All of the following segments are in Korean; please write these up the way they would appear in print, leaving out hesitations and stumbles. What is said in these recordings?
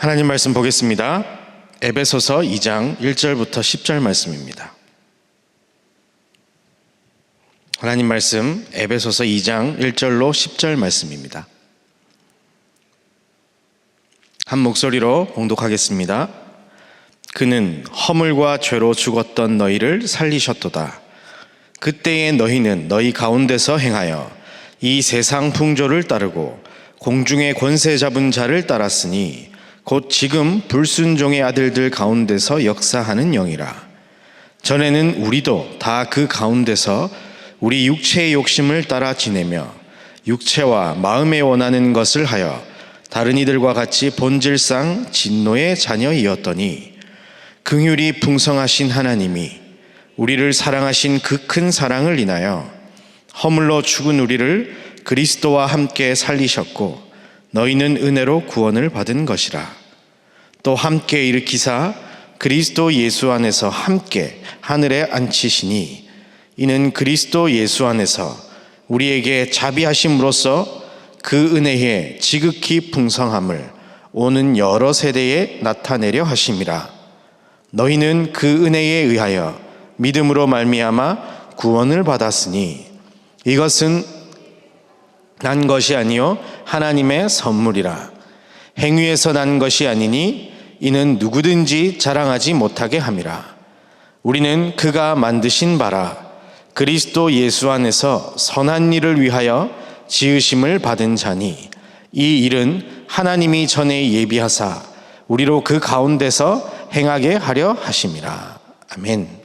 하나님 말씀 보겠습니다. 에베소서 2장 1절부터 10절 말씀입니다. 하나님 말씀 에베소서 2장 1절로 10절 말씀입니다. 한 목소리로 봉독하겠습니다. 그는 허물과 죄로 죽었던 너희를 살리셨도다. 그때의 너희는 너희 가운데서 행하여 이 세상 풍조를 따르고 공중의 권세 잡은 자를 따랐으니 곧 지금 불순종의 아들들 가운데서 역사하는 영이라. 전에는 우리도 다 그 가운데서 우리 육체의 욕심을 따라 지내며 육체와 마음에 원하는 것을 하여 다른 이들과 같이 본질상 진노의 자녀이었더니 긍휼이 풍성하신 하나님이 우리를 사랑하신 그 큰 사랑을 인하여 허물로 죽은 우리를 그리스도와 함께 살리셨고 너희는 은혜로 구원을 받은 것이라. 또 함께 일으키사 그리스도 예수 안에서 함께 하늘에 앉히시니 이는 그리스도 예수 안에서 우리에게 자비하심으로써 그 은혜의 지극히 풍성함을 오는 여러 세대에 나타내려 하심이라. 너희는 그 은혜에 의하여 믿음으로 말미암아 구원을 받았으니 이것은 난 것이 아니요 하나님의 선물이라. 행위에서 난 것이 아니니 이는 누구든지 자랑하지 못하게 함이라. 우리는 그가 만드신 바라 그리스도 예수 안에서 선한 일을 위하여 지으심을 받은 자니 이 일은 하나님이 전에 예비하사 우리로 그 가운데서 행하게 하려 하심이라. 아멘.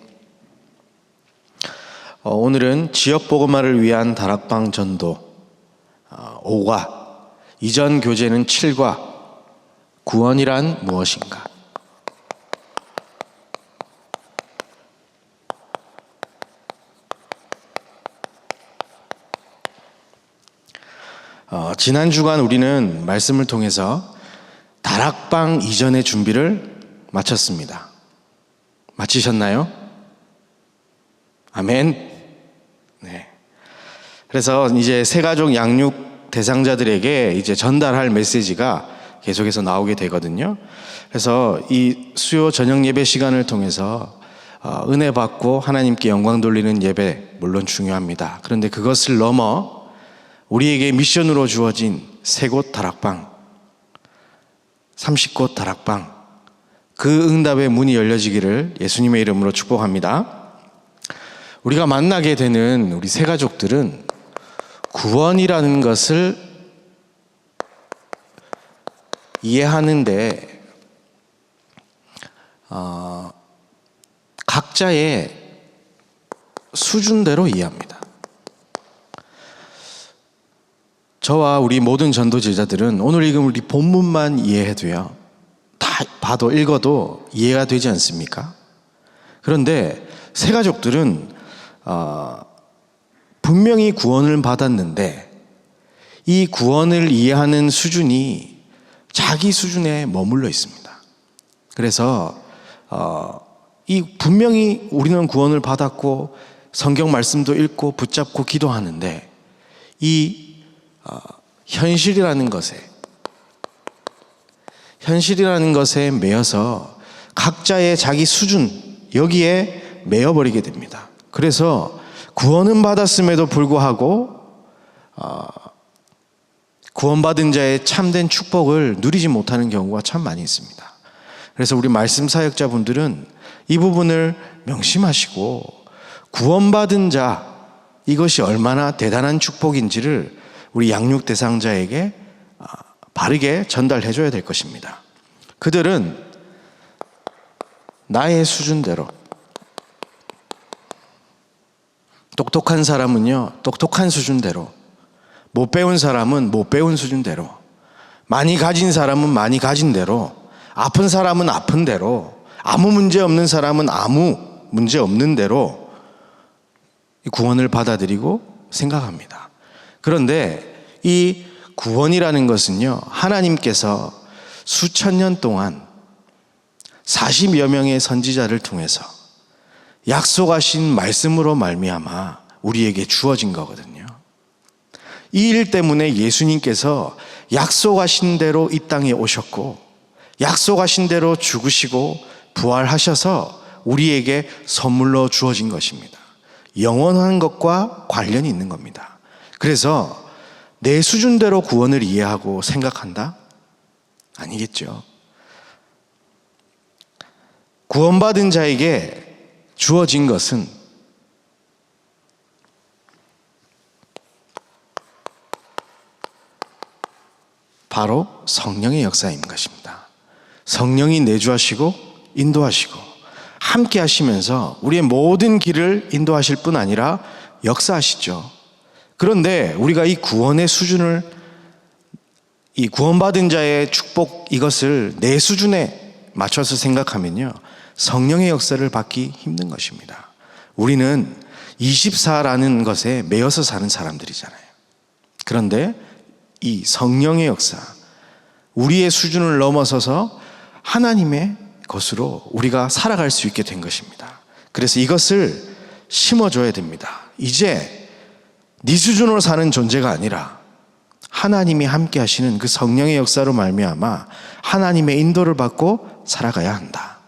오늘은 지역복음화를 위한 다락방 전도 5과 이전 교재는 7과 구원이란 무엇인가. 지난 주간 우리는 말씀을 통해서 다락방 이전의 준비를 마쳤습니다. 마치셨나요? 아멘. 네. 그래서 이제 새가족 양육 대상자들에게 이제 전달할 메시지가 계속해서 나오게 되거든요. 그래서 이 수요 저녁 예배 시간을 통해서 은혜 받고 하나님께 영광 돌리는 예배 물론 중요합니다. 그런데 그것을 넘어 우리에게 미션으로 주어진 3곳 다락방, 30곳 다락방, 그 응답의 문이 열려지기를 예수님의 이름으로 축복합니다. 우리가 만나게 되는 우리 새가족들은 구원이라는 것을 이해하는데 각자의 수준대로 이해합니다. 저와 우리 모든 전도 제자들은 오늘 읽은 우리 본문만 이해해도요, 다 봐도 읽어도 이해가 되지 않습니까? 그런데 새가족들은 분명히 구원을 받았는데 이 구원을 이해하는 수준이 자기 수준에 머물러 있습니다. 그래서 이 분명히 우리는 구원을 받았고 성경 말씀도 읽고 붙잡고 기도하는데 이 현실이라는 것에 매여서 각자의 자기 수준 여기에 매여버리게 됩니다. 그래서 구원은 받았음에도 불구하고 구원받은 자의 참된 축복을 누리지 못하는 경우가 참 많이 있습니다. 그래서 우리 말씀 사역자분들은 이 부분을 명심하시고 구원받은 자 이것이 얼마나 대단한 축복인지를 우리 양육 대상자에게 바르게 전달해 줘야 될 것입니다. 그들은 나의 수준대로, 똑똑한 사람은요 똑똑한 수준대로, 못 배운 사람은 못 배운 수준대로, 많이 가진 사람은 많이 가진 대로, 아픈 사람은 아픈 대로, 아무 문제 없는 사람은 아무 문제 없는 대로 구원을 받아들이고 생각합니다. 그런데 이 구원이라는 것은요 하나님께서 수천 년 동안 40여 명의 선지자를 통해서 약속하신 말씀으로 말미암아 우리에게 주어진 거거든요. 이 일 때문에 예수님께서 약속하신 대로 이 땅에 오셨고 약속하신 대로 죽으시고 부활하셔서 우리에게 선물로 주어진 것입니다. 영원한 것과 관련이 있는 겁니다. 그래서 내 수준대로 구원을 이해하고 생각한다? 아니겠죠. 구원받은 자에게 주어진 것은 바로 성령의 역사인 것입니다. 성령이 내주하시고 인도하시고 함께 하시면서 우리의 모든 길을 인도하실 뿐 아니라 역사하시죠. 그런데 우리가 이 구원의 수준을, 이 구원받은 자의 축복, 이것을 내 수준에 맞춰서 생각하면요, 성령의 역사를 받기 힘든 것입니다. 우리는 24라는 것에 매여서 사는 사람들이잖아요. 그런데 이 성령의 역사, 우리의 수준을 넘어서서 하나님의 것으로 우리가 살아갈 수 있게 된 것입니다. 그래서 이것을 심어줘야 됩니다. 이제 네 수준으로 사는 존재가 아니라 하나님이 함께 하시는 그 성령의 역사로 말미암아 하나님의 인도를 받고 살아가야 한다.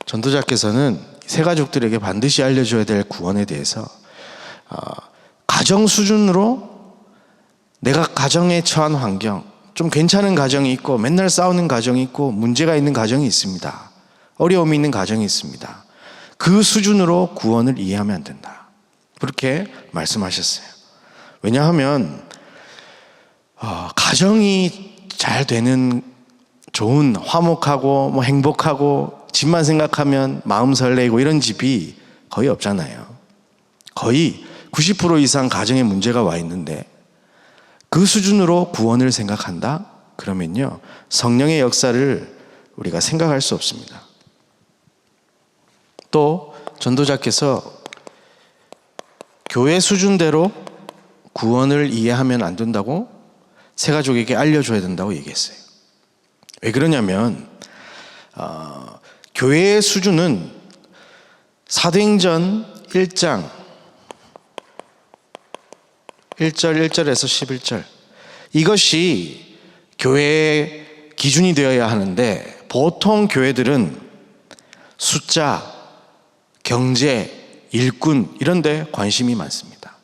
전도자께서는 세 가족들에게 반드시 알려줘야 될 구원에 대해서 가정 수준으로 내가 가정에 처한 환경, 좀 괜찮은 가정이 있고 맨날 싸우는 가정이 있고 문제가 있는 가정이 있습니다. 어려움이 있는 가정이 있습니다. 그 수준으로 구원을 이해하면 안 된다. 그렇게 말씀하셨어요. 왜냐하면 가정이 잘 되는 좋은 화목하고 뭐 행복하고 집만 생각하면 마음 설레고 이런 집이 거의 없잖아요. 거의 90% 이상 가정에 문제가 와 있는데 그 수준으로 구원을 생각한다? 그러면요, 성령의 역사를 우리가 생각할 수 없습니다. 또 전도자께서 교회 수준대로 구원을 이해하면 안 된다고 세 가족에게 알려줘야 된다고 얘기했어요. 왜 그러냐면 교회의 수준은 사도행전 1장 1절 1절에서 11절, 이것이 교회의 기준이 되어야 하는데 보통 교회들은 숫자, 경제, 일꾼 이런 데 관심이 많습니다.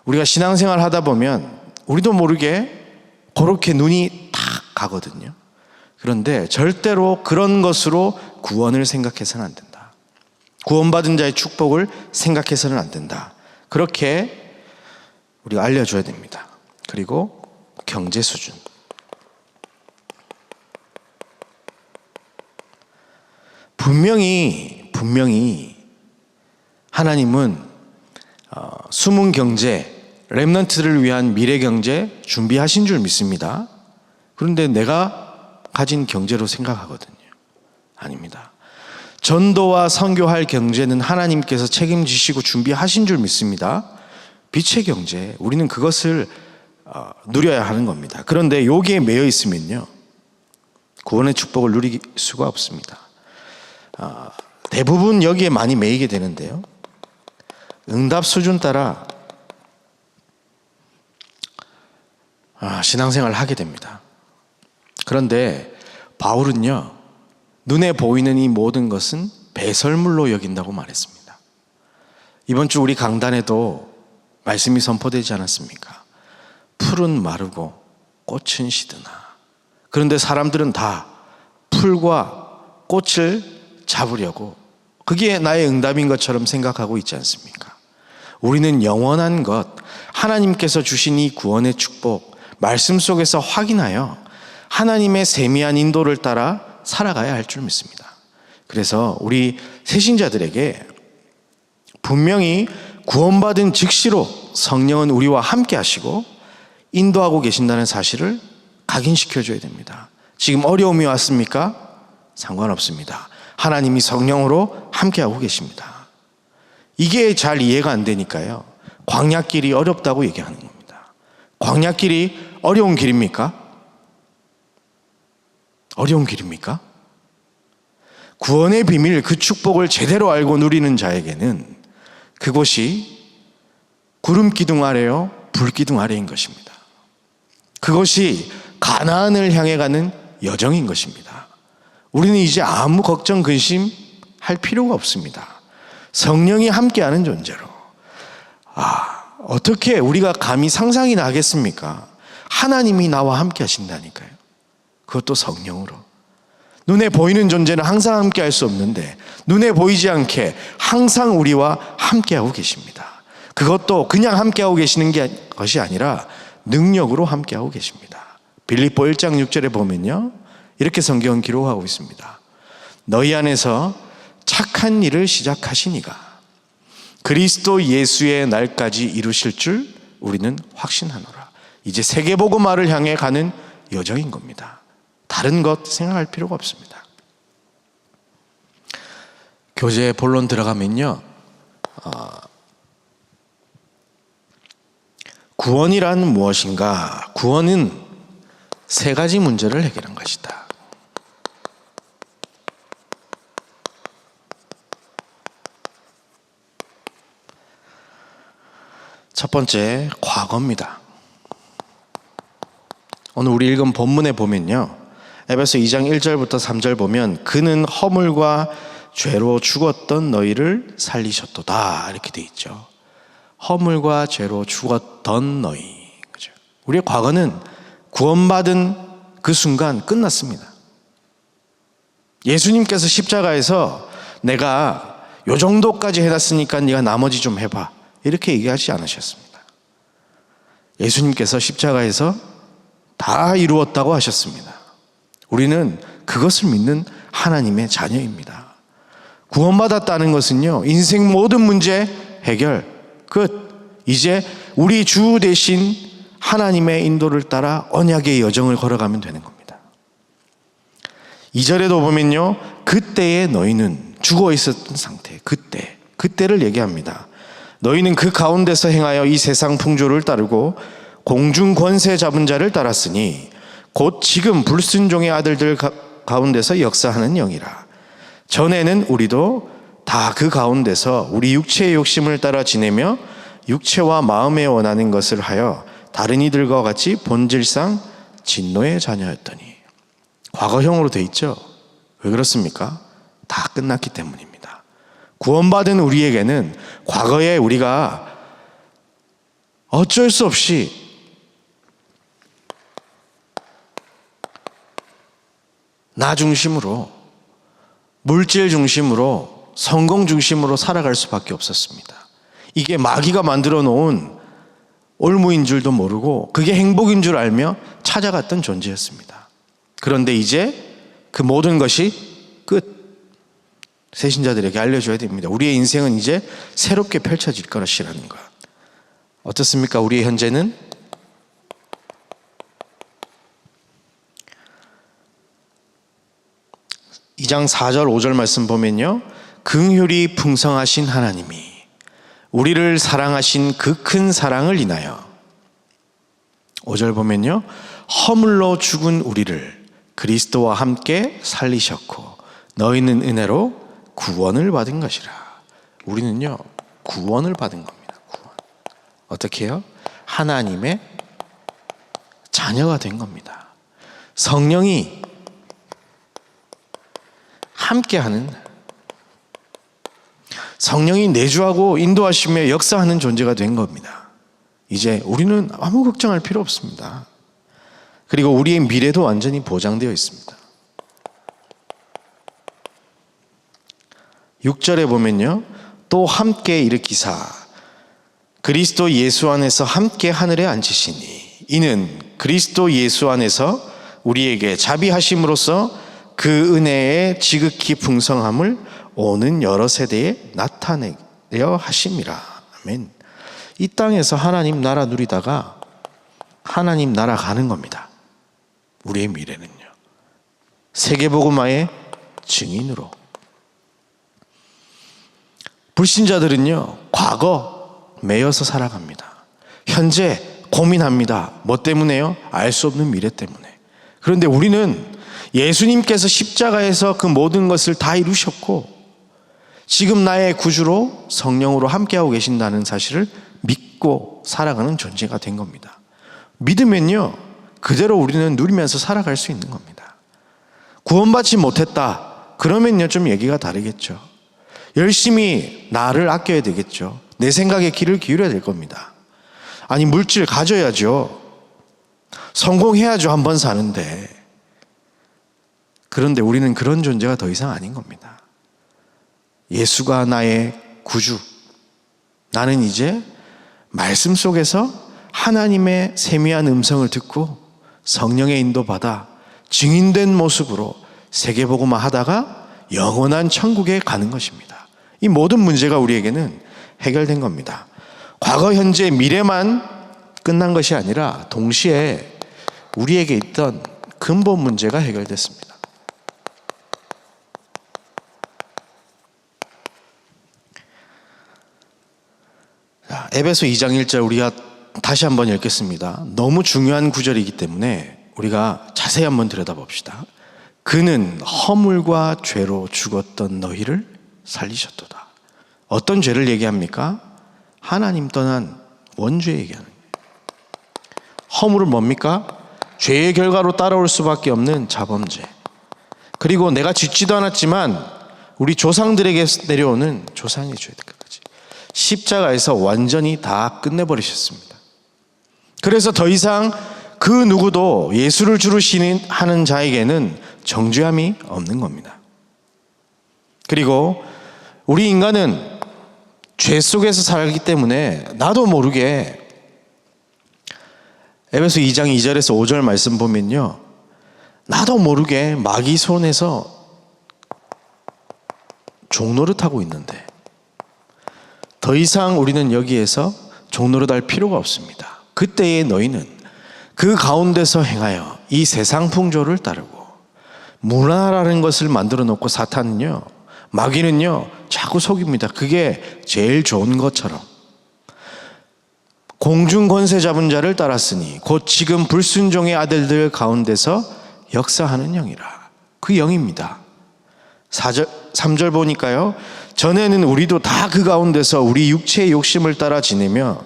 우리가 신앙생활 하다 보면 우리도 모르게 그렇게 눈이 탁 가거든요. 그런데 절대로 그런 것으로 구원을 생각해서는 안 된다. 구원받은 자의 축복을 생각해서는 안 된다. 그렇게 우리가 알려줘야 됩니다. 그리고 경제 수준. 분명히 하나님은 숨은 경제, 렘넌트를 위한 미래 경제 준비하신 줄 믿습니다. 그런데 내가 가진 경제로 생각하거든요. 아닙니다. 전도와 선교할 경제는 하나님께서 책임지시고 준비하신 줄 믿습니다. 빛의 경제, 우리는 그것을 누려야 하는 겁니다. 그런데 여기에 매여 있으면요, 구원의 축복을 누릴 수가 없습니다. 대부분 여기에 많이 매이게 되는데요, 응답 수준 따라 신앙생활을 하게 됩니다. 그런데 바울은요, 눈에 보이는 이 모든 것은 배설물로 여긴다고 말했습니다. 이번 주 우리 강단에도 말씀이 선포되지 않았습니까? 풀은 마르고 꽃은 시드나. 그런데 사람들은 다 풀과 꽃을 잡으려고 그게 나의 응답인 것처럼 생각하고 있지 않습니까? 우리는 영원한 것, 하나님께서 주신 이 구원의 축복, 말씀 속에서 확인하여 하나님의 세미한 인도를 따라 살아가야 할 줄 믿습니다. 그래서 우리 새신자들에게 분명히 구원받은 즉시로 성령은 우리와 함께 하시고 인도하고 계신다는 사실을 각인시켜줘야 됩니다. 지금 어려움이 왔습니까? 상관없습니다. 하나님이 성령으로 함께하고 계십니다. 이게 잘 이해가 안 되니까요, 광야길이 어렵다고 얘기하는 겁니다. 광야길이 어려운 길입니까? 어려운 길입니까? 구원의 비밀, 그 축복을 제대로 알고 누리는 자에게는 그곳이 구름 기둥 아래요, 불 기둥 아래인 것입니다. 그것이 가나안을 향해 가는 여정인 것입니다. 우리는 이제 아무 걱정 근심할 필요가 없습니다. 성령이 함께하는 존재로. 어떻게 우리가 감히 상상이 나겠습니까? 하나님이 나와 함께 하신다니까요. 그것도 성령으로. 눈에 보이는 존재는 항상 함께 할 수 없는데 눈에 보이지 않게 항상 우리와 함께하고 계십니다. 그것도 그냥 함께하고 계시는 것이 아니라 능력으로 함께하고 계십니다. 빌립보 1장 6절에 보면요, 이렇게 성경은 기록하고 있습니다. 너희 안에서 착한 일을 시작하신 이가 그리스도 예수의 날까지 이루실 줄 우리는 확신하노라. 이제 세계복음화를 향해 가는 여정인 겁니다. 다른 것 생각할 필요가 없습니다. 교재 본론 들어가면요, 구원이란 무엇인가? 구원은 세 가지 문제를 해결한 것이다. 첫 번째, 과거입니다. 오늘 우리 읽은 본문에 보면요, 에베소 2장 1절부터 3절 보면 그는 허물과 죄로 죽었던 너희를 살리셨도다 이렇게 돼 있죠. 허물과 죄로 죽었던 너희. 그죠? 우리의 과거는 구원받은 그 순간 끝났습니다. 예수님께서 십자가에서 내가 요 정도까지 해놨으니까 네가 나머지 좀 해봐 이렇게 얘기하지 않으셨습니다. 예수님께서 십자가에서 다 이루었다고 하셨습니다. 우리는 그것을 믿는 하나님의 자녀입니다. 구원받았다는 것은요, 인생 모든 문제 해결 끝. 이제 우리 주 대신 하나님의 인도를 따라 언약의 여정을 걸어가면 되는 겁니다. 2절에도 보면요, 그때의 너희는 죽어 있었던 상태, 그때를 얘기합니다. 너희는 그 가운데서 행하여 이 세상 풍조를 따르고 공중 권세 잡은 자를 따랐으니 곧 지금 불순종의 아들들 가운데서 역사하는 영이라. 전에는 우리도 다 그 가운데서 우리 육체의 욕심을 따라 지내며 육체와 마음에 원하는 것을 하여 다른 이들과 같이 본질상 진노의 자녀였더니. 과거형으로 돼 있죠. 왜 그렇습니까? 다 끝났기 때문입니다. 구원받은 우리에게는 과거에 우리가 어쩔 수 없이 나 중심으로, 물질 중심으로, 성공 중심으로 살아갈 수밖에 없었습니다. 이게 마귀가 만들어 놓은 올무인 줄도 모르고 그게 행복인 줄 알며 찾아갔던 존재였습니다. 그런데 이제 그 모든 것이 끝. 새신자들에게 알려줘야 됩니다. 우리의 인생은 이제 새롭게 펼쳐질 것이라는 것. 어떻습니까? 우리의 현재는 이 장 4절 5절 말씀 보면요, 긍휼이 풍성하신 하나님이 우리를 사랑하신 그 큰 사랑을 인하여, 5절 보면요, 허물로 죽은 우리를 그리스도와 함께 살리셨고 너희는 은혜로 구원을 받은 것이라. 우리는요, 구원을 받은 겁니다. 구원. 어떻게 해요? 하나님의 자녀가 된 겁니다. 성령이 함께하는, 성령이 내주하고 인도하시며 역사하는 존재가 된 겁니다. 이제 우리는 아무 걱정할 필요 없습니다. 그리고 우리의 미래도 완전히 보장되어 있습니다. 6절에 보면요, 또 함께 일으키사 그리스도 예수 안에서 함께 하늘에 앉히시니 이는 그리스도 예수 안에서 우리에게 자비하심으로써 그 은혜의 지극히 풍성함을 오는 여러 세대에 나타내려 하심이라. 아멘. 이 땅에서 하나님 나라 누리다가 하나님 나라 가는 겁니다. 우리의 미래는요, 세계복음화의 증인으로. 불신자들은요, 과거 매여서 살아갑니다. 현재 고민합니다. 뭐 때문에요? 알 수 없는 미래 때문에. 그런데 우리는 예수님께서 십자가에서 그 모든 것을 다 이루셨고 지금 나의 구주로 성령으로 함께하고 계신다는 사실을 믿고 살아가는 존재가 된 겁니다. 믿으면요, 그대로 우리는 누리면서 살아갈 수 있는 겁니다. 구원받지 못했다. 그러면요, 좀 얘기가 다르겠죠. 열심히 나를 아껴야 되겠죠. 내 생각에 귀를 기울여야 될 겁니다. 아니, 물질 가져야죠. 성공해야죠, 한 번 사는데. 그런데 우리는 그런 존재가 더 이상 아닌 겁니다. 예수가 나의 구주. 나는 이제 말씀 속에서 하나님의 세미한 음성을 듣고 성령의 인도받아 증인된 모습으로 세계복음화 하다가 영원한 천국에 가는 것입니다. 이 모든 문제가 우리에게는 해결된 겁니다. 과거, 현재, 미래만 끝난 것이 아니라 동시에 우리에게 있던 근본 문제가 해결됐습니다. 자, 에베소 2장 1절 우리가 다시 한번 읽겠습니다. 너무 중요한 구절이기 때문에 우리가 자세히 한번 들여다봅시다. 그는 허물과 죄로 죽었던 너희를 살리셨도다. 어떤 죄를 얘기합니까? 하나님 떠난 원죄 얘기하는 거예요. 허물은 뭡니까? 죄의 결과로 따라올 수밖에 없는 자범죄. 그리고 내가 짓지도 않았지만 우리 조상들에게 내려오는 조상의 죄까지 십자가에서 완전히 다 끝내버리셨습니다. 그래서 더 이상 그 누구도 예수를 주로 신하는 자에게는 정죄함이 없는 겁니다. 그리고 우리 인간은 죄 속에서 살기 때문에 나도 모르게 에베소 2장 2절에서 5절 말씀 보면요, 나도 모르게 마귀 손에서 종노릇하고 있는데 더 이상 우리는 여기에서 종노릇할 필요가 없습니다. 그때의 너희는 그 가운데서 행하여 이 세상 풍조를 따르고 문화라는 것을 만들어 놓고 사탄은요, 마귀는요, 자꾸 속입니다. 그게 제일 좋은 것처럼. 공중 권세 잡은 자를 따랐으니 곧 지금 불순종의 아들들 가운데서 역사하는 영이라. 그 영입니다. 3절 보니까요, 전에는 우리도 다 그 가운데서 우리 육체의 욕심을 따라 지내며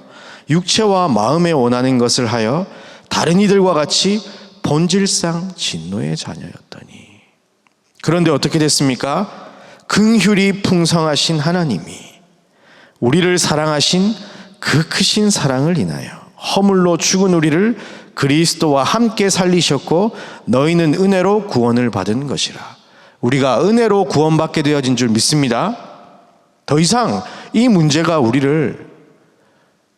육체와 마음에 원하는 것을 하여 다른 이들과 같이 본질상 진노의 자녀였더니. 그런데 어떻게 됐습니까? 긍휼이 풍성하신 하나님이 우리를 사랑하신 그 크신 사랑을 인하여 허물로 죽은 우리를 그리스도와 함께 살리셨고 너희는 은혜로 구원을 받은 것이라. 우리가 은혜로 구원받게 되어진 줄 믿습니다. 더 이상 이 문제가 우리를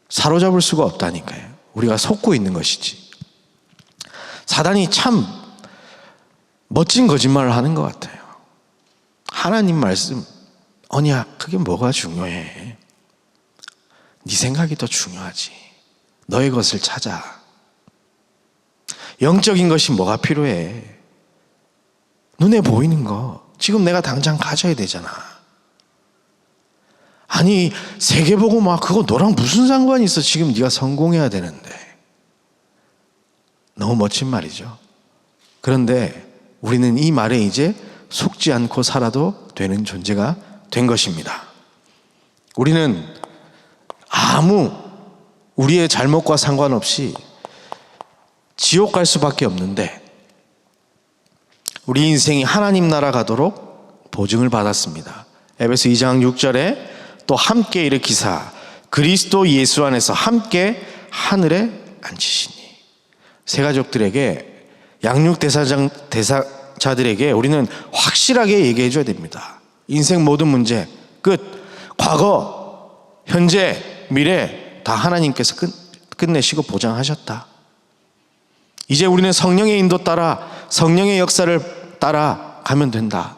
사로잡을 수가 없다니까요. 우리가 속고 있는 것이지. 사단이 참 멋진 거짓말을 하는 것 같아요. 하나님 말씀, 언약, 그게 뭐가 중요해? 네 생각이 더 중요하지. 너의 것을 찾아. 영적인 것이 뭐가 필요해? 눈에 보이는 거 지금 내가 당장 가져야 되잖아. 아니, 세계복음화 그거 너랑 무슨 상관이 있어? 지금 네가 성공해야 되는데. 너무 멋진 말이죠. 그런데 우리는 이 말에 이제 속지 않고 살아도 되는 존재가 된 것입니다. 우리는 아무 우리의 잘못과 상관없이 지옥 갈 수밖에 없는데 우리 인생이 하나님 나라 가도록 보증을 받았습니다. 에베소 2장 6절에 또 함께 일으키사 그리스도 예수 안에서 함께 하늘에 앉히시니. 새 가족들에게, 양육 대사자들에게 우리는 확실하게 얘기해 줘야 됩니다. 인생 모든 문제 끝. 과거, 현재, 미래 다 하나님께서 끝내시고 보장하셨다. 이제 우리는 성령의 인도 따라, 성령의 역사를 따라 가면 된다.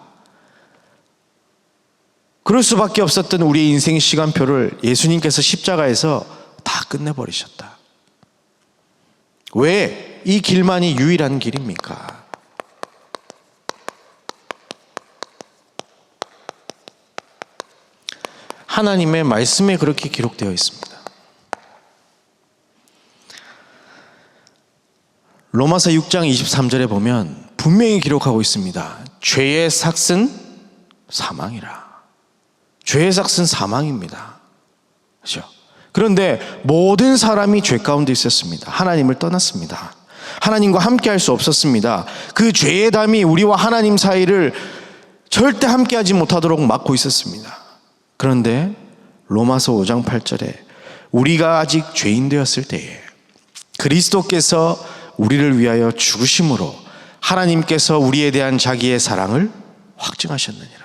그럴 수밖에 없었던 우리의 인생 시간표를 예수님께서 십자가에서 다 끝내버리셨다. 왜 이 길만이 유일한 길입니까? 하나님의 말씀에 그렇게 기록되어 있습니다. 로마서 6장 23절에 보면 분명히 기록하고 있습니다. 죄의 삭은 사망이라. 죄의 삭은 사망입니다. 그렇죠? 그런데 모든 사람이 죄 가운데 있었습니다. 하나님을 떠났습니다. 하나님과 함께할 수 없었습니다. 그 죄의 담이 우리와 하나님 사이를 절대 함께하지 못하도록 막고 있었습니다. 그런데 로마서 5장 8절에 우리가 아직 죄인 되었을 때에 그리스도께서 우리를 위하여 죽으심으로 하나님께서 우리에 대한 자기의 사랑을 확증하셨느니라.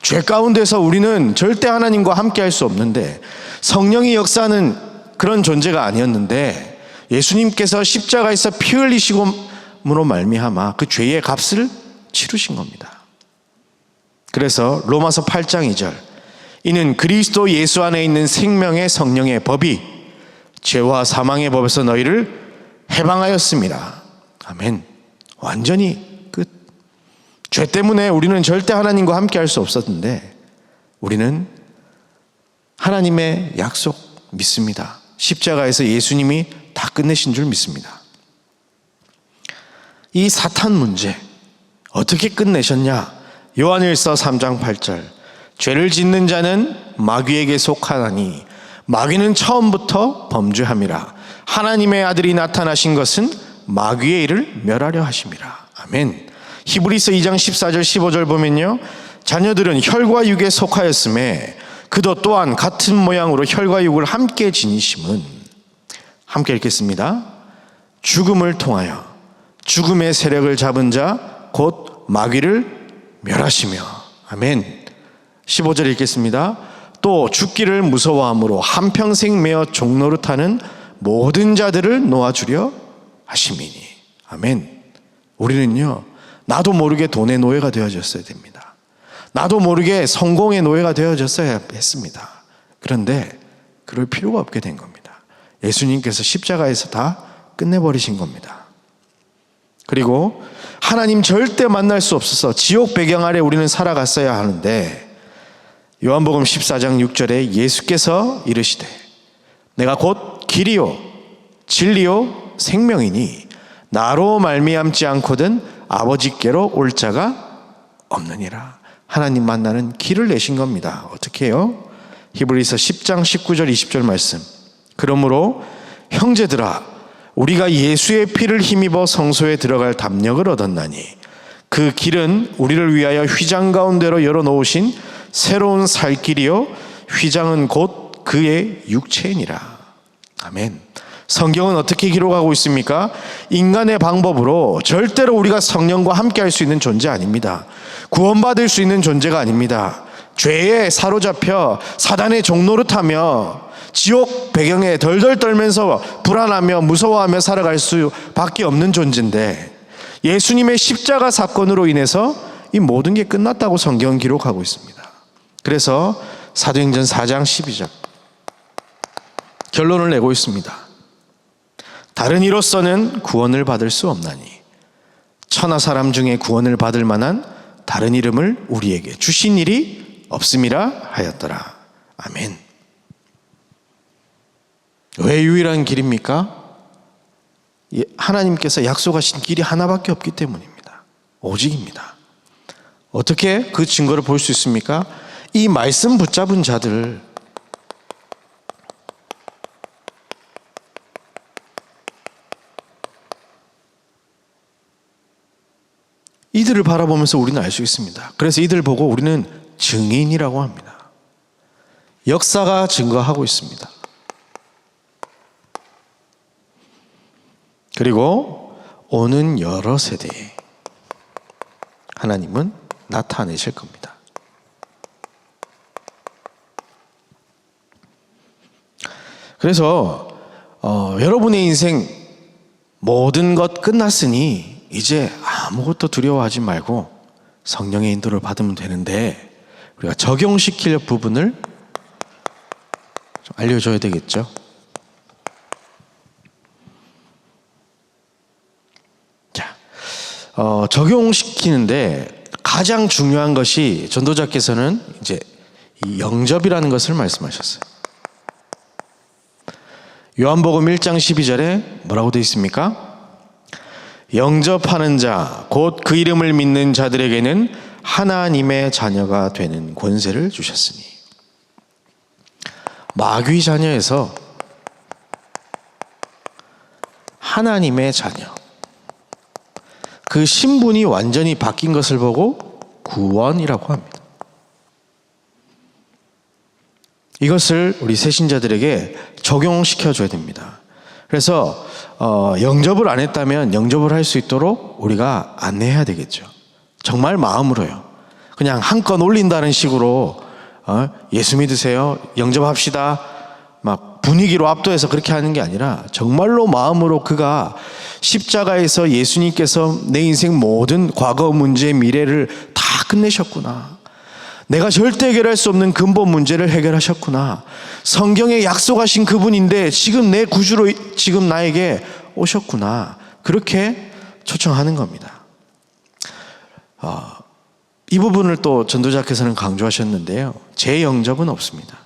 죄 가운데서 우리는 절대 하나님과 함께할 수 없는데, 성령이 역사하는 그런 존재가 아니었는데 예수님께서 십자가에서 피 흘리시고므로 말미암아 그 죄의 값을 치르신 겁니다. 그래서 로마서 8장 2절, 이는 그리스도 예수 안에 있는 생명의 성령의 법이 죄와 사망의 법에서 너희를 해방하였습니다. 아멘. 완전히 끝. 죄 때문에 우리는 절대 하나님과 함께 할 수 없었는데 우리는 하나님의 약속 믿습니다. 십자가에서 예수님이 다 끝내신 줄 믿습니다. 이 사탄 문제 어떻게 끝내셨냐? 요한일서 3장 8절, 죄를 짓는 자는 마귀에게 속하나니 마귀는 처음부터 범죄함이라. 하나님의 아들이 나타나신 것은 마귀의 일을 멸하려 하심이라. 아멘. 히브리서 2장 14절 15절 보면요, 자녀들은 혈과 육에 속하였음에 그도 또한 같은 모양으로 혈과 육을 함께 지니심은, 함께 읽겠습니다. 죽음을 통하여 죽음의 세력을 잡은 자 곧 마귀를 멸하시며. 아멘. 15절 읽겠습니다. 또 죽기를 무서워함으로 한평생 매어 종노릇하는 모든 자들을 놓아주려 하심이니. 아멘. 우리는요, 나도 모르게 돈의 노예가 되어졌어야 됩니다. 나도 모르게 성공의 노예가 되어졌어야 했습니다. 그런데 그럴 필요가 없게 된 겁니다. 예수님께서 십자가에서 다 끝내버리신 겁니다. 그리고 하나님 절대 만날 수 없어서 지옥 배경 아래 우리는 살아갔어야 하는데, 요한복음 14장 6절에 예수께서 이르시되 내가 곧 길이요 진리요 생명이니 나로 말미암지 않거든 아버지께로 올 자가 없느니라. 하나님 만나는 길을 내신 겁니다. 어떻게 해요? 히브리서 10장 19절 20절 말씀, 그러므로 형제들아 우리가 예수의 피를 힘입어 성소에 들어갈 담력을 얻었나니 그 길은 우리를 위하여 휘장 가운데로 열어놓으신 새로운 살 길이요 휘장은 곧 그의 육체이니라. 아멘. 성경은 어떻게 기록하고 있습니까? 인간의 방법으로 절대로 우리가 성령과 함께 할 수 있는 존재 아닙니다. 구원받을 수 있는 존재가 아닙니다. 죄에 사로잡혀 사단의 종노릇하며 지옥 배경에 덜덜 떨면서 불안하며 무서워하며 살아갈 수밖에 없는 존재인데, 예수님의 십자가 사건으로 인해서 이 모든 게 끝났다고 성경은 기록하고 있습니다. 그래서 사도행전 4장 12절 결론을 내고 있습니다. 다른 이로서는 구원을 받을 수 없나니 천하 사람 중에 구원을 받을 만한 다른 이름을 우리에게 주신 일이 없음이라 하였더라. 아멘. 왜 유일한 길입니까? 하나님께서 약속하신 길이 하나밖에 없기 때문입니다. 오직입니다. 어떻게 그 증거를 볼 수 있습니까? 이 말씀 붙잡은 자들, 이들을 바라보면서 우리는 알 수 있습니다. 그래서 이들 보고 우리는 증인이라고 합니다. 역사가 증거하고 있습니다. 그리고 오는 여러 세대에 하나님은 나타내실 겁니다. 그래서 여러분의 인생 모든 것 끝났으니 이제 아무것도 두려워하지 말고 성령의 인도를 받으면 되는데, 우리가 적용시킬 부분을 좀 알려줘야 되겠죠. 자, 적용시키는데 가장 중요한 것이 전도자께서는 이제 이 영접이라는 것을 말씀하셨어요. 요한복음 1장 12절에 뭐라고 되어 있습니까? 영접하는 자, 곧 그 이름을 믿는 자들에게는 하나님의 자녀가 되는 권세를 주셨으니. 마귀 자녀에서 하나님의 자녀, 그 신분이 완전히 바뀐 것을 보고 구원이라고 합니다. 이것을 우리 새신자들에게 적용시켜줘야 됩니다. 그래서 영접을 안 했다면 영접을 할 수 있도록 우리가 안내해야 되겠죠. 정말 마음으로요. 그냥 한껏 올린다는 식으로 예수 믿으세요, 영접합시다, 막 분위기로 압도해서 그렇게 하는 게 아니라 정말로 마음으로 그가 십자가에서 예수님께서 내 인생 모든 과거 문제, 미래를 다 끝내셨구나, 내가 절대 해결할 수 없는 근본 문제를 해결하셨구나, 성경에 약속하신 그분인데 지금 내 구주로 지금 나에게 오셨구나, 그렇게 초청하는 겁니다. 이 부분을 또 전도자께서는 강조하셨는데요, 재영접은 없습니다.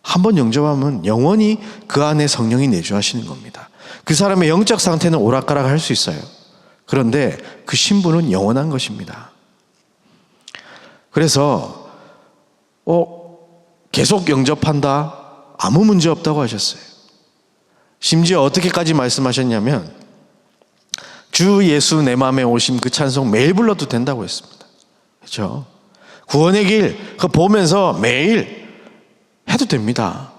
한번 영접하면 영원히 그 안에 성령이 내주하시는 겁니다. 그 사람의 영적 상태는 오락가락 할 수 있어요. 그런데 그 신분은 영원한 것입니다. 그래서 계속 영접한다, 아무 문제 없다고 하셨어요. 심지어 어떻게까지 말씀하셨냐면 주 예수 내 마음에 오심 그 찬송 매일 불러도 된다고 했습니다. 그렇죠? 구원의 길 그거 보면서 매일 해도 됩니다.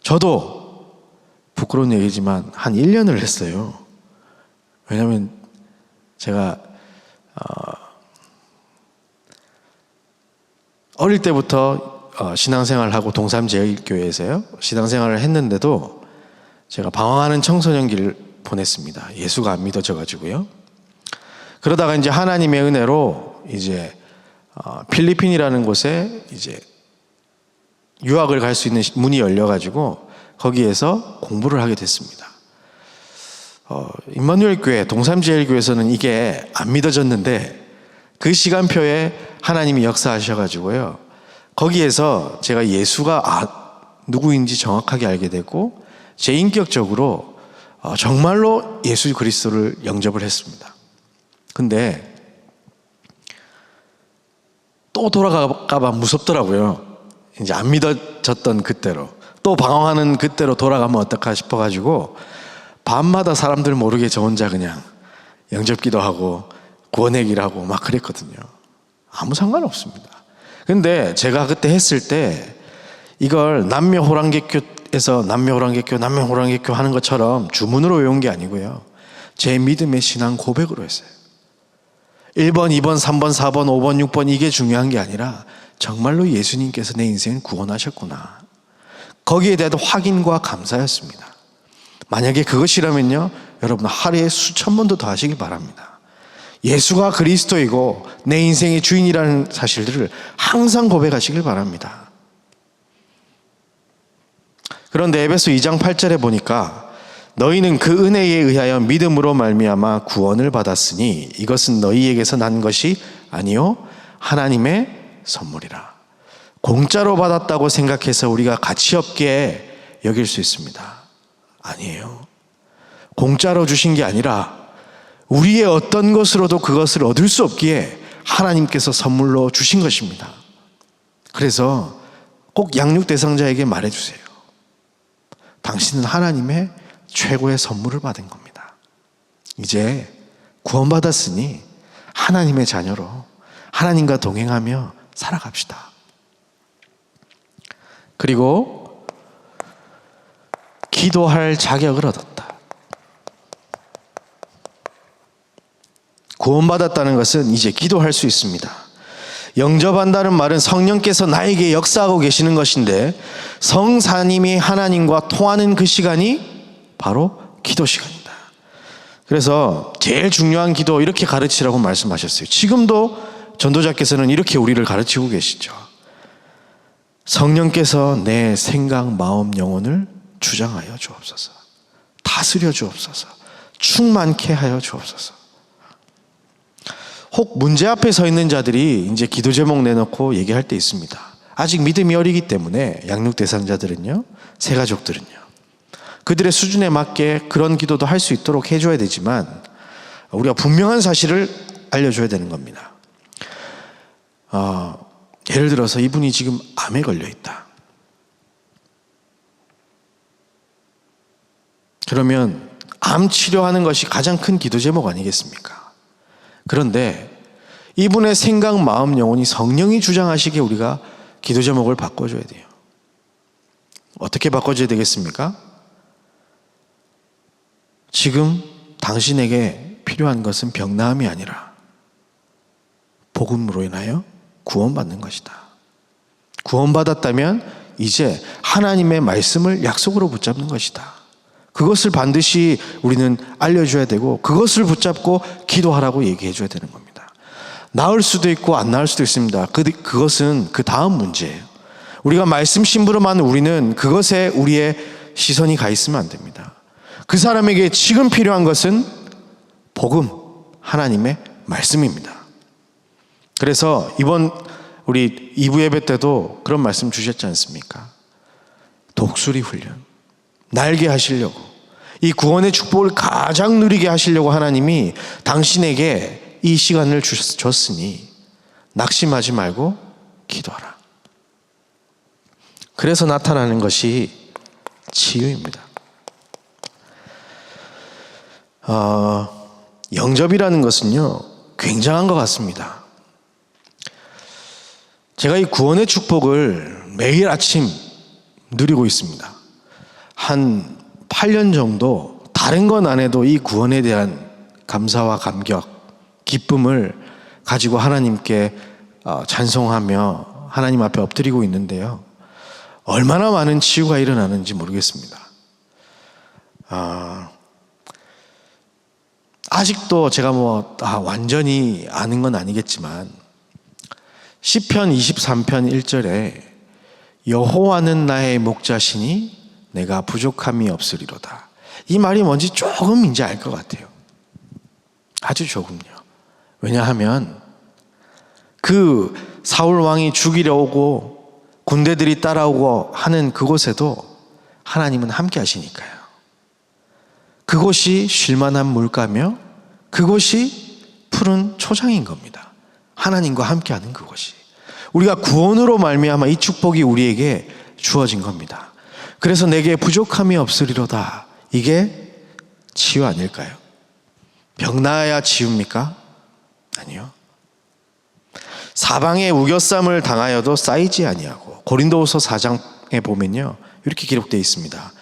저도 부끄러운 얘기지만 한 1년을 했어요. 왜냐하면 제가 어릴 때부터 신앙생활을 하고 동삼제일교회에서요 신앙생활을 했는데도 제가 방황하는 청소년기를 보냈습니다. 예수가 안 믿어져 가지고요. 그러다가 이제 하나님의 은혜로 이제 필리핀이라는 곳에 이제 유학을 갈 수 있는 문이 열려 가지고 거기에서 공부를 하게 됐습니다. 임마누엘 교회, 동삼제일교회에서는 이게 안 믿어졌는데 그 시간표에 하나님이 역사하셔가지고요, 거기에서 제가 예수가 누구인지 정확하게 알게 되고 제 인격적으로 정말로 예수 그리스도를 영접을 했습니다. 근데 또 돌아갈까봐 무섭더라고요. 이제 안 믿어졌던 그때로, 또 방황하는 그때로 돌아가면 어떨까 싶어가지고 밤마다 사람들 모르게 저 혼자 그냥 영접기도 하고 구원의 길하고 막 그랬거든요. 아무 상관없습니다. 근데 제가 그때 했을 때 이걸 남녀호랑객교에서 남녀호랑객교 하는 것처럼 주문으로 외운 게 아니고요, 제 믿음의 신앙 고백으로 했어요. 1번, 2번, 3번, 4번, 5번, 6번 이게 중요한 게 아니라 정말로 예수님께서 내 인생을 구원하셨구나, 거기에 대한 확인과 감사였습니다. 만약에 그것이라면요, 여러분 하루에 수천 번도 더 하시기 바랍니다. 예수가 그리스도이고 내 인생의 주인이라는 사실들을 항상 고백하시길 바랍니다. 그런데 에베소 2장 8절에 보니까 너희는 그 은혜에 의하여 믿음으로 말미암아 구원을 받았으니 이것은 너희에게서 난 것이 아니요 하나님의 선물이라. 공짜로 받았다고 생각해서 우리가 가치 없게 여길 수 있습니다. 아니에요. 공짜로 주신 게 아니라 우리의 어떤 것으로도 그것을 얻을 수 없기에 하나님께서 선물로 주신 것입니다. 그래서 꼭 양육 대상자에게 말해주세요. 당신은 하나님의 최고의 선물을 받은 겁니다. 이제 구원받았으니 하나님의 자녀로 하나님과 동행하며 살아갑시다. 그리고 기도할 자격을 얻었다. 구원받았다는 것은 이제 기도할 수 있습니다. 영접한다는 말은 성령께서 나에게 역사하고 계시는 것인데 성사님이 하나님과 통하는 그 시간이 바로 기도 시간이다. 그래서 제일 중요한 기도 이렇게 가르치라고 말씀하셨어요. 지금도 전도자께서는 이렇게 우리를 가르치고 계시죠. 성령께서 내 생각, 마음, 영혼을 주장하여 주옵소서. 다스려 주옵소서. 충만케 하여 주옵소서. 혹 문제 앞에 서 있는 자들이 이제 기도 제목 내놓고 얘기할 때 있습니다. 아직 믿음이 어리기 때문에 양육 대상자들은요, 새가족들은요, 그들의 수준에 맞게 그런 기도도 할 수 있도록 해줘야 되지만 우리가 분명한 사실을 알려줘야 되는 겁니다. 예를 들어서 이분이 지금 암에 걸려 있다. 그러면 암 치료하는 것이 가장 큰 기도 제목 아니겠습니까? 그런데 이분의 생각, 마음, 영혼이 성령이 주장하시기에 우리가 기도 제목을 바꿔줘야 돼요. 어떻게 바꿔줘야 되겠습니까? 지금 당신에게 필요한 것은 병나음이 아니라 복음으로 인하여 구원받는 것이다. 구원받았다면 이제 하나님의 말씀을 약속으로 붙잡는 것이다. 그것을 반드시 우리는 알려줘야 되고 그것을 붙잡고 기도하라고 얘기해줘야 되는 겁니다. 나을 수도 있고 안 나을 수도 있습니다. 그것은 그 다음 문제예요. 우리가 말씀 심부름하는 우리는 그것에 우리의 시선이 가 있으면 안 됩니다. 그 사람에게 지금 필요한 것은 복음, 하나님의 말씀입니다. 그래서 이번 우리 2부 예배 때도 그런 말씀 주셨지 않습니까? 독수리 훈련. 날게 하시려고, 이 구원의 축복을 가장 누리게 하시려고 하나님이 당신에게 이 시간을 줬으니 낙심하지 말고 기도하라. 그래서 나타나는 것이 치유입니다. 영접이라는 것은요, 굉장한 것 같습니다. 제가 이 구원의 축복을 매일 아침 누리고 있습니다. 한 8년 정도 다른 건 안 해도 이 구원에 대한 감사와 감격, 기쁨을 가지고 하나님께 찬송하며 하나님 앞에 엎드리고 있는데요. 얼마나 많은 치유가 일어나는지 모르겠습니다. 아직도 제가 완전히 아는 건 아니겠지만 시편 23편 1절에 여호와는 나의 목자시니 내가 부족함이 없으리로다. 이 말이 뭔지 조금 이제 알 것 같아요. 아주 조금요. 왜냐하면 그 사울 왕이 죽이려 오고 군대들이 따라오고 하는 그곳에도 하나님은 함께 하시니까요. 그곳이 쉴만한 물가며 그곳이 푸른 초장인 겁니다. 하나님과 함께하는 그곳이. 우리가 구원으로 말미암아 이 축복이 우리에게 주어진 겁니다. 그래서 내게 부족함이 없으리로다. 이게 치유 아닐까요? 병 나아야 치유입니까? 아니요. 사방에 우겨쌈을 당하여도 쌓이지 아니하고, 고린도후서 4장에 보면요, 이렇게 기록되어 있습니다.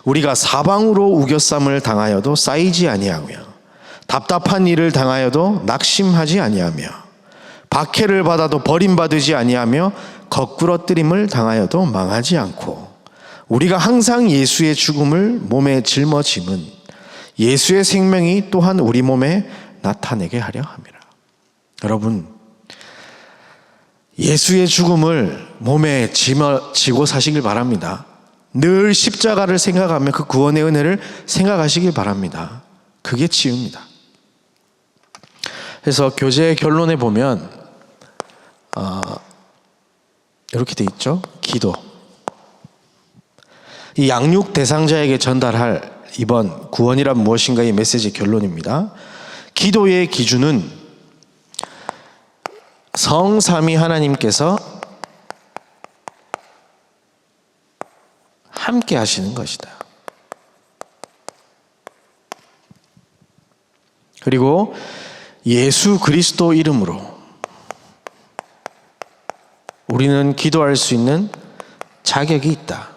우리가 사방으로 우겨쌈을 당하여도 쌓이지 아니하며 답답한 일을 당하여도 낙심하지 아니하며 박해를 받아도 버림받지 아니하며 거꾸러뜨림을 당하여도 망하지 않고 우리가 항상 예수의 죽음을 몸에 짊어짐은 예수의 생명이 또한 우리 몸에 나타내게 하려 함이라. 여러분, 예수의 죽음을 몸에 지고 사시길 바랍니다. 늘 십자가를 생각하며 그 구원의 은혜를 생각하시길 바랍니다. 그게 치유입니다. 그래서 교제의 결론에 보면 이렇게 돼 있죠. 기도. 이 양육 대상자에게 전달할 이번 구원이란 무엇인가의 메시지 결론입니다. 기도의 기준은 성삼위 하나님께서 함께 하시는 것이다. 그리고 예수 그리스도 이름으로 우리는 기도할 수 있는 자격이 있다.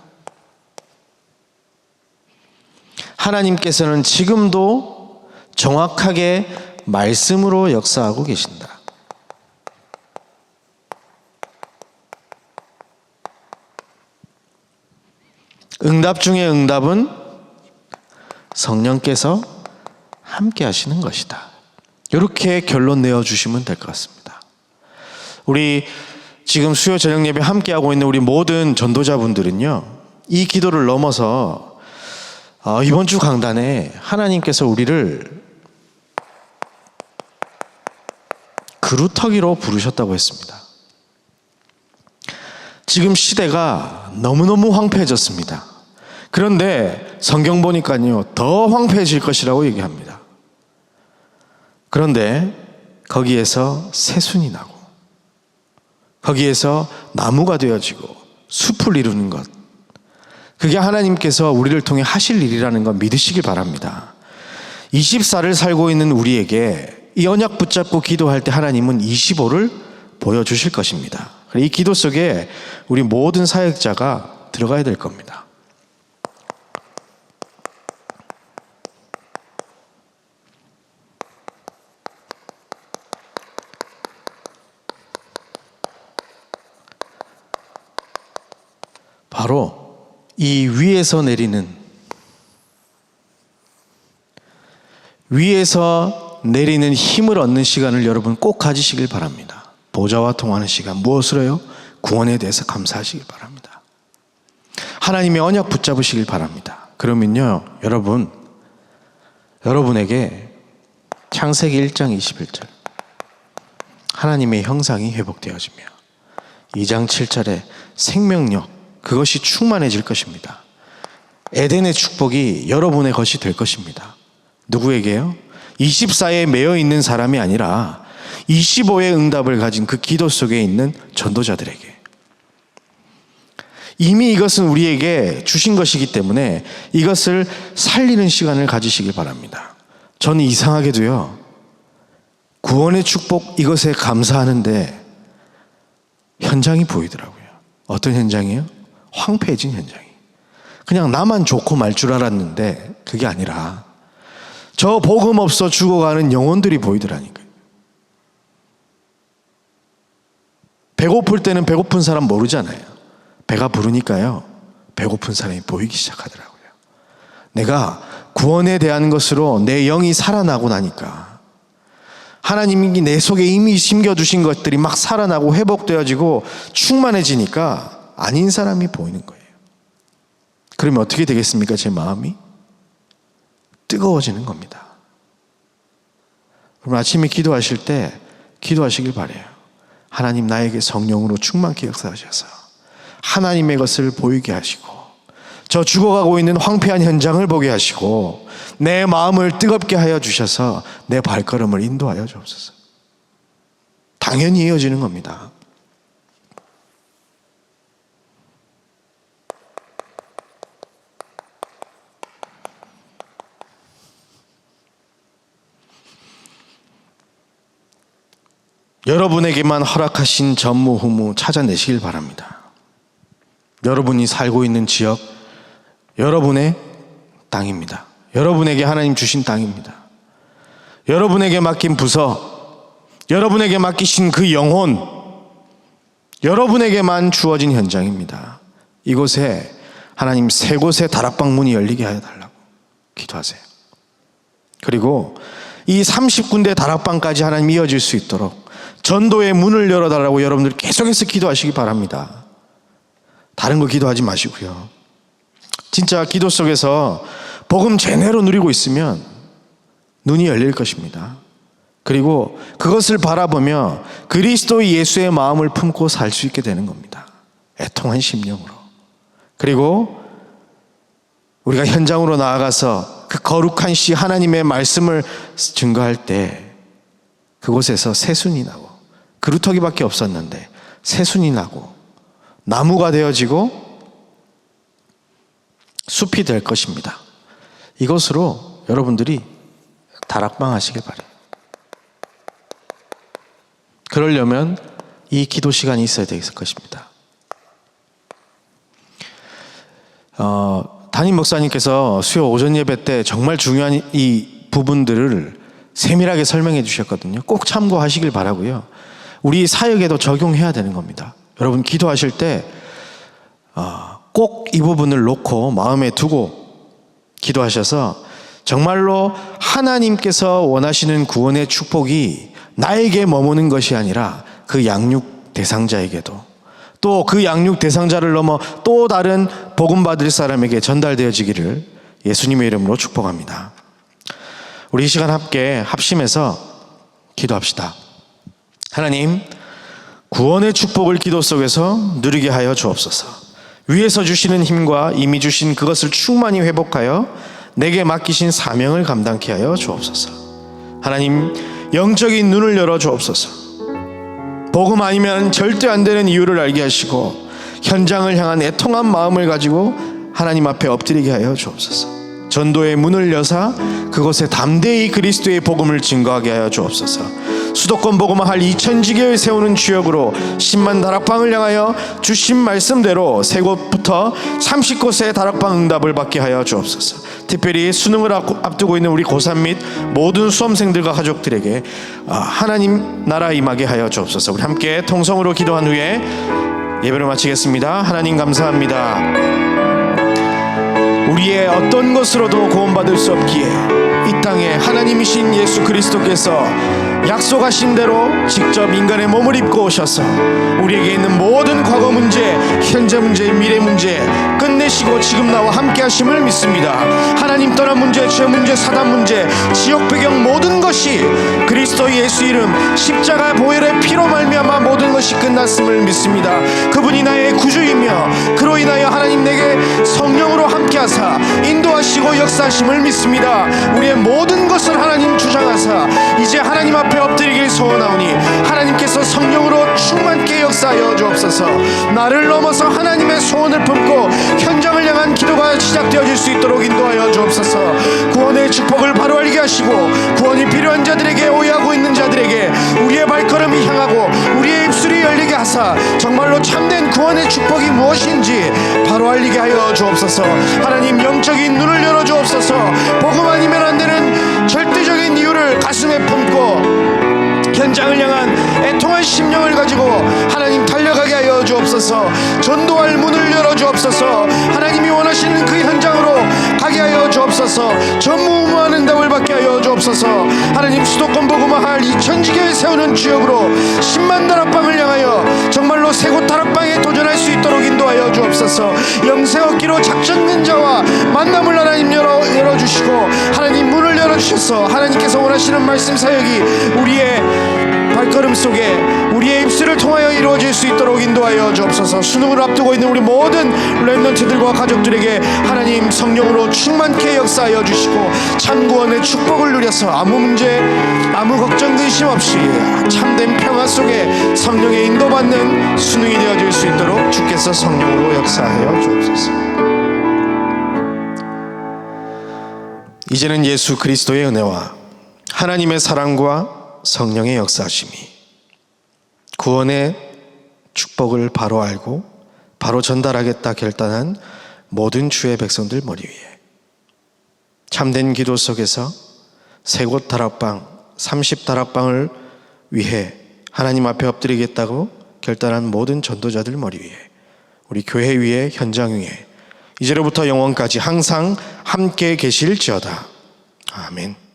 하나님께서는 지금도 정확하게 말씀으로 역사하고 계신다. 응답 중에 응답은 성령께서 함께 하시는 것이다. 이렇게 결론 내어주시면 될 것 같습니다. 우리 지금 수요 저녁 예배 함께하고 있는 우리 모든 전도자분들은요, 이 기도를 넘어서 이번 주 강단에 하나님께서 우리를 그루터기로 부르셨다고 했습니다. 지금 시대가 너무너무 황폐해졌습니다. 그런데 성경 보니까요, 더 황폐해질 것이라고 얘기합니다. 그런데 거기에서 새순이 나고 거기에서 나무가 되어지고 숲을 이루는 것, 그게 하나님께서 우리를 통해 하실 일이라는 것 믿으시길 바랍니다. 24를 살고 있는 우리에게 이 언약 붙잡고 기도할 때 하나님은 25를 보여주실 것입니다. 이 기도 속에 우리 모든 사역자가 들어가야 될 겁니다. 바로 이 위에서 내리는 힘을 얻는 시간을 여러분 꼭 가지시길 바랍니다. 보좌와 통하는 시간, 무엇으로요? 구원에 대해서 감사하시길 바랍니다. 하나님의 언약 붙잡으시길 바랍니다. 그러면요, 여러분에게 창세기 1장 21절 하나님의 형상이 회복되어지며 2장 7절에 생명력, 그것이 충만해질 것입니다. 에덴의 축복이 여러분의 것이 될 것입니다. 누구에게요? 24에 매여 있는 사람이 아니라 25의 응답을 가진 그 기도 속에 있는 전도자들에게. 이미 이것은 우리에게 주신 것이기 때문에 이것을 살리는 시간을 가지시길 바랍니다. 저는 이상하게도요, 구원의 축복 이것에 감사하는데 현장이 보이더라고요. 어떤 현장이요? 황폐해진 현장이. 그냥 나만 좋고 말 줄 알았는데 그게 아니라 저 복음 없어 죽어가는 영혼들이 보이더라니까요. 배고플 때는 배고픈 사람 모르잖아요. 배가 부르니까요, 배고픈 사람이 보이기 시작하더라고요. 내가 구원에 대한 것으로 내 영이 살아나고 나니까 하나님이 내 속에 이미 심겨두신 것들이 막 살아나고 회복되어지고 충만해지니까 아닌 사람이 보이는 거예요. 그러면 어떻게 되겠습니까? 제 마음이 뜨거워지는 겁니다. 그럼 아침에 기도하실 때 기도하시길 바라요. 하나님, 나에게 성령으로 충만케 역사하셔서 하나님의 것을 보이게 하시고 저 죽어가고 있는 황폐한 현장을 보게 하시고 내 마음을 뜨겁게 하여 주셔서 내 발걸음을 인도하여 주옵소서. 당연히 이어지는 겁니다. 여러분에게만 허락하신 전무후무 찾아내시길 바랍니다. 여러분이 살고 있는 지역, 여러분의 땅입니다. 여러분에게 하나님 주신 땅입니다. 여러분에게 맡긴 부서, 여러분에게 맡기신 그 영혼, 여러분에게만 주어진 현장입니다. 이곳에 하나님 세 곳의 다락방 문이 열리게 하여 달라고 기도하세요. 그리고 이 30군데 다락방까지 하나님 이어질 수 있도록 전도의 문을 열어달라고 여러분들 계속해서 기도하시기 바랍니다. 다른 거 기도하지 마시고요. 진짜 기도 속에서 복음 제대로 누리고 있으면 눈이 열릴 것입니다. 그리고 그것을 바라보며 그리스도 예수의 마음을 품고 살 수 있게 되는 겁니다. 애통한 심령으로. 그리고 우리가 현장으로 나아가서 그 거룩한 시 하나님의 말씀을 증거할 때 그곳에서 새순이 나고, 그루터기밖에 없었는데 새순이 나고 나무가 되어지고 숲이 될 것입니다. 이것으로 여러분들이 다락방 하시길 바라요. 그러려면 이 기도 시간이 있어야 될 것입니다. 담임 목사님께서 수요 오전 예배 때 정말 중요한 이 부분들을 세밀하게 설명해 주셨거든요. 꼭 참고하시길 바라고요. 우리 사역에도 적용해야 되는 겁니다. 여러분 기도하실 때 꼭 이 부분을 놓고 마음에 두고 기도하셔서 정말로 하나님께서 원하시는 구원의 축복이 나에게 머무는 것이 아니라 그 양육 대상자에게도, 또 그 양육 대상자를 넘어 또 다른 복음 받을 사람에게 전달되어지기를 예수님의 이름으로 축복합니다. 우리 이 시간 함께 합심해서 기도합시다. 하나님, 구원의 축복을 기도 속에서 누리게 하여 주옵소서. 위에서 주시는 힘과 이미 주신 그것을 충만히 회복하여 내게 맡기신 사명을 감당케 하여 주옵소서. 하나님, 영적인 눈을 열어 주옵소서. 복음 아니면 절대 안 되는 이유를 알게 하시고 현장을 향한 애통한 마음을 가지고 하나님 앞에 엎드리게 하여 주옵소서. 전도의 문을 여사 그곳에 담대히 그리스도의 복음을 증거하게 하여 주옵소서. 수도권 복음화할 2000지교를 세우는 주역으로 10만 다락방을 향하여 주신 말씀대로 세 곳부터 30곳의 다락방 응답을 받게 하여 주옵소서. 특별히 수능을 앞두고 있는 우리 고3 및 모든 수험생들과 가족들에게 하나님 나라 임하게 하여 주옵소서. 우리 함께 통성으로 기도한 후에 예배를 마치겠습니다. 하나님 감사합니다. 우리의 어떤 것으로도 구원받을 수 없기에 이 땅에 하나님이신 예수 그리스도께서 약속하신 대로 직접 인간의 몸을 입고 오셔서 우리에게 있는 모든 과거 문제, 현재 문제, 미래 문제 끝내시고 지금 나와 함께 하심을 믿습니다. 하나님 떠난 문제, 죄 문제, 사단 문제, 지옥 배경 모든 것이 그리스도 예수 이름 십자가 보혈의 피로 말미암아 모든 것이 끝났음을 믿습니다. 그분이 나의 구주이며 그로 인하여 하나님 내게 성령으로 함께 하사 인도하시고 역사하심을 믿습니다. 우리의 모든 것을 하나님 주장하사 이제 하나님 앞에 엎드리길 소원하오니 하나님께서 성령으로 충만케 역사하여 주옵소서. 나를 넘어서 하나님의 소원을 품고 현장을 향한 기도가 시작되어질 수 있도록 인도하여 주옵소서. 구원의 축복을 바로 알게 하시고 구원이 필요한 자들에게, 오해하고 있는 자들에게 우리의 발걸음이 향하고 우리의 입술이 열리게 하사 정말로 참된 구원의 축복이 무엇인지 바로 알리게 하여 주옵소서. 하나님 영적인 눈을 열어 주옵소서. 복음 아니면 안 되는 절대적인 이유를 가슴에 품고 현장을 향한 애통한 심령을 가지고 하나님 달려가게 하여 주옵소서. 전도할 문을 열어 주옵소서. 하나님이 원하시는 그 현장으로 가게 하여 주옵소서. 전무후무한 응답을 받게 하여 주옵소서. 하나님 수도권 복음화할 2000지교회 세우는 주역으로 10만 다락방을 향하여 정말로 세 곳 다락방에 도전할 수 있도록 인도하여 주옵소서. 영생 얻기로 작정된 자와 만남을 하나님 열어주시고 하나님 문을 열어주셔서 하나님께서 원하시는 말씀 사역이 우리의 발걸음 속에 우리의 입술을 통하여 이루어질 수 있도록 인도하여 주옵소서. 수능을 앞두고 있는 우리 모든 렘넌트들과 가족들에게 하나님 성령으로 충만케 역사하여 주시고 참구원의 축복을 누려서 아무 문제, 아무 걱정 근심 없이 참된 평화 속에 성령의 인도받는 수능이 되어질 수 있도록 주께서 성령으로 역사하여 주옵소서. 이제는 예수 그리스도의 은혜와 하나님의 사랑과 성령의 역사하심이 구원의 축복을 바로 알고 바로 전달하겠다 결단한 모든 주의 백성들 머리 위에 참된 기도 속에서 세 곳 다락방 30다락방을 위해 하나님 앞에 엎드리겠다고 결단한 모든 전도자들 머리 위에 우리 교회 위에 현장 위에 이제로부터 영원까지 항상 함께 계실지어다. 아멘.